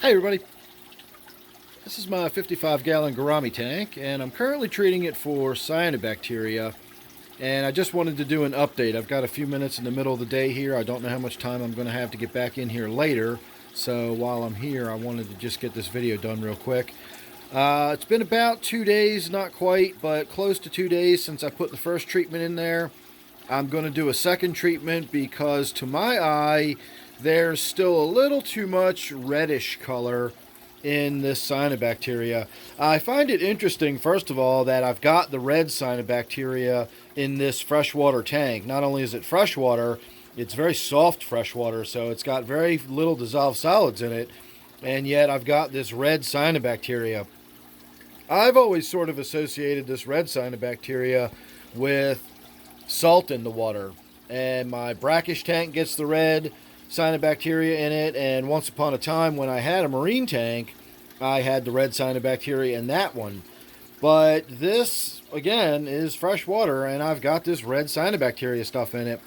Hi everybody, this is my 55-gallon Gourami tank and I'm currently treating it for cyanobacteria, and I just wanted to do an update. I've got a few minutes in the middle of the day here. I don't know how much time I'm going to have to get back in here later, so while I'm here I wanted to just get this video done real quick. It's been about 2 days, not quite, but close to 2 days since I put the first treatment in there. I'm going to do a second treatment because to my eye there's still a little too much reddish color in this cyanobacteria. I find it interesting, first of all, that I've got the red cyanobacteria in this freshwater tank. Not only is it freshwater, it's very soft freshwater, so it's got very little dissolved solids in it, and yet I've got this red cyanobacteria. I've always sort of associated this red cyanobacteria with salt in the water, and my brackish tank gets the red cyanobacteria in it, and once upon a time when I had a marine tank I had the red cyanobacteria in that one. But this again is fresh water and I've got this red cyanobacteria stuff in it.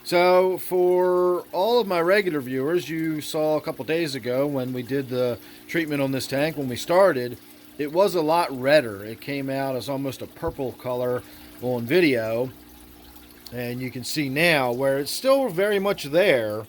So for all of my regular viewers, you saw a couple days ago when we did the treatment on this tank, when we started, it was a lot redder. It came out as almost a purple color on video, and you can see now where it's still very much there,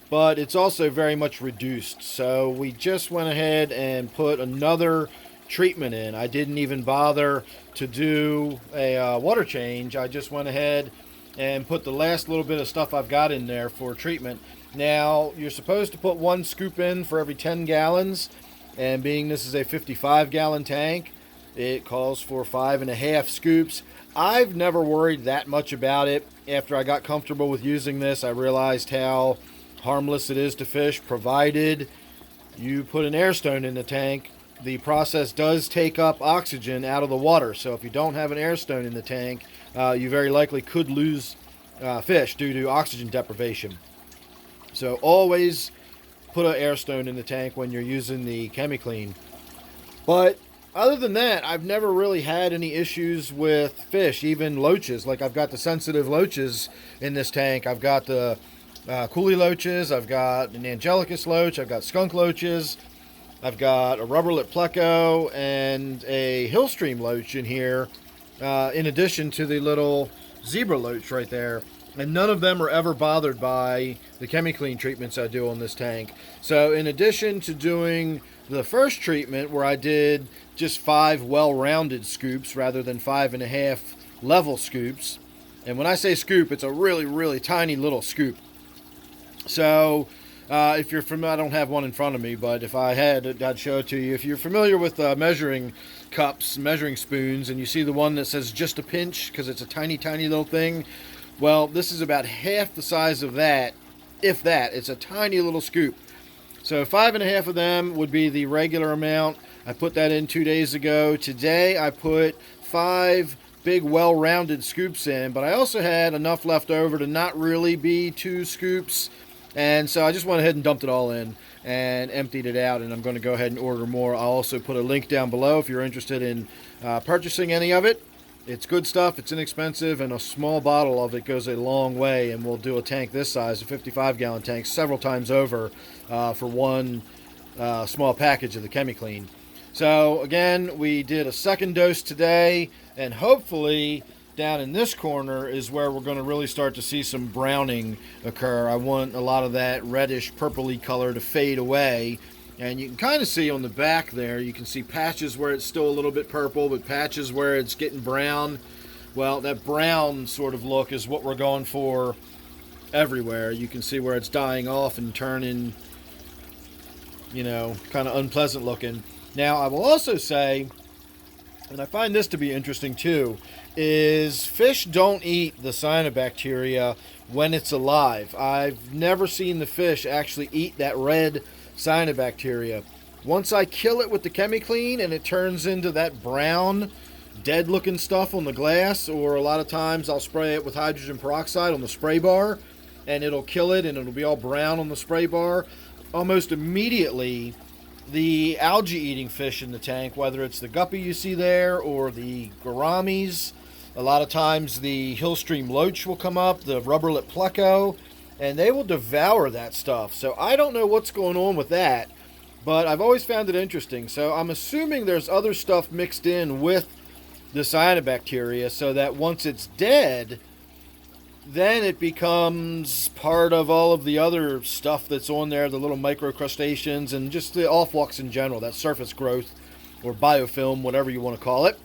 but it's also very much reduced. So we just went ahead and put another treatment in. I didn't even bother to do a water change. I just went ahead and put the last little bit of stuff I've got in there for treatment. Now, you're supposed to put 1 scoop in for every 10 gallons, and being this is a 55-gallon tank, it calls for 5.5 scoops. I've never worried that much about it. After I got comfortable with using this, I realized how harmless it is to fish, provided you put an air stone in the tank. The process does take up oxygen out of the water, so if you don't have an air stone in the tank, you very likely could lose fish due to oxygen deprivation. So always put an air stone in the tank when you're using the Chemiclean. But other than that, I've never really had any issues with fish, even loaches. Like, I've got the sensitive loaches in this tank. I've got the coolie loaches, I've got an angelicus loach, I've got skunk loaches, I've got a rubber lip pleco and a hillstream loach in here, in addition to the little zebra loach right there. And none of them are ever bothered by the Chemiclean treatments I do on this tank. So in addition to doing the first treatment where I did just 5 well-rounded scoops rather than 5.5 level scoops, and when I say scoop, it's a really, really tiny little scoop. So if you're familiar, I don't have one in front of me, but if I had, I'd show it to you. If you're familiar with measuring cups, measuring spoons, and you see the one that says just a pinch because it's a tiny, tiny little thing, well, this is about half the size of that, if that. It's a tiny little scoop. So 5.5 of them would be the regular amount. I put that in 2 days ago. Today I put 5 big well-rounded scoops in, but I also had enough left over to not really be 2 scoops. And so I just went ahead and dumped it all in and emptied it out, and I'm going to go ahead and order more. I'll also put a link down below if you're interested in purchasing any of it. It's good stuff, it's inexpensive, and a small bottle of it goes a long way, and we'll do a tank this size, a 55-gallon tank, several times over for one small package of the Chemiclean. So again, we did a second dose today, and hopefully down in this corner is where we're going to really start to see some browning occur. I want a lot of that reddish purpley color to fade away, and you can kind of see on the back there, you can see patches where it's still a little bit purple, but patches where it's getting brown. Well, that brown sort of look is what we're going for everywhere. You can see where it's dying off and turning, you know, kind of unpleasant looking. Now, I will also say, and I find this to be interesting too, is fish don't eat the cyanobacteria when it's alive. I've never seen the fish actually eat that red cyanobacteria. Once I kill it with the Chemiclean and it turns into that brown, dead looking stuff on the glass, or a lot of times I'll spray it with hydrogen peroxide on the spray bar and it'll kill it and it'll be all brown on the spray bar, almost immediately the algae eating fish in the tank, whether it's the guppy you see there or the gouramis, a lot of times the hillstream loach will come up, the rubber lip pleco, and they will devour that stuff. So I don't know what's going on with that, But I've always found it interesting. So I'm assuming there's other stuff mixed in with the cyanobacteria so that once it's dead, then it becomes part of all of the other stuff that's on there, the little microcrustaceans and just the off-walks in general, that surface growth or biofilm, whatever you want to call it.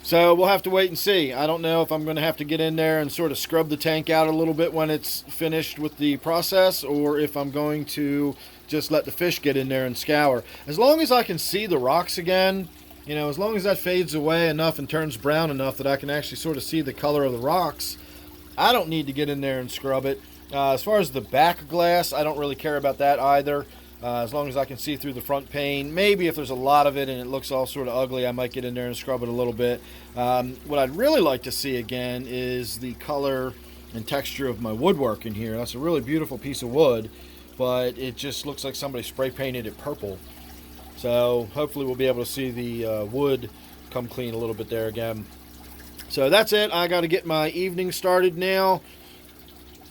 So we'll have to wait and see. I don't know if I'm going to have to get in there and sort of scrub the tank out a little bit when it's finished with the process, or if I'm going to just let the fish get in there and scour. As long as I can see the rocks again, you know, as long as that fades away enough and turns brown enough that I can actually sort of see the color of the rocks, I don't need to get in there and scrub it. As far as the back glass, I don't really care about that either. As long as I can see through the front pane. Maybe if there's a lot of it and it looks all sort of ugly, I might get in there and scrub it a little bit. What I'd really like to see again is the color and texture of my woodwork in here. That's a really beautiful piece of wood, but it just looks like somebody spray painted it purple. So hopefully we'll be able to see the wood come clean a little bit there again. So that's it. I got to get my evening started now.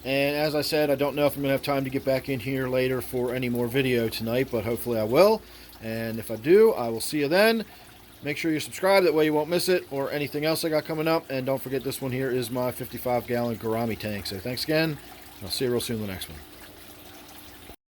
And as I said, I don't know if I'm going to have time to get back in here later for any more video tonight, but hopefully I will. And if I do, I will see you then. Make sure you're subscribed, that way you won't miss it or anything else I got coming up. And don't forget, this one here is my 55-gallon Gourami tank. So thanks again. I'll see you real soon in the next one.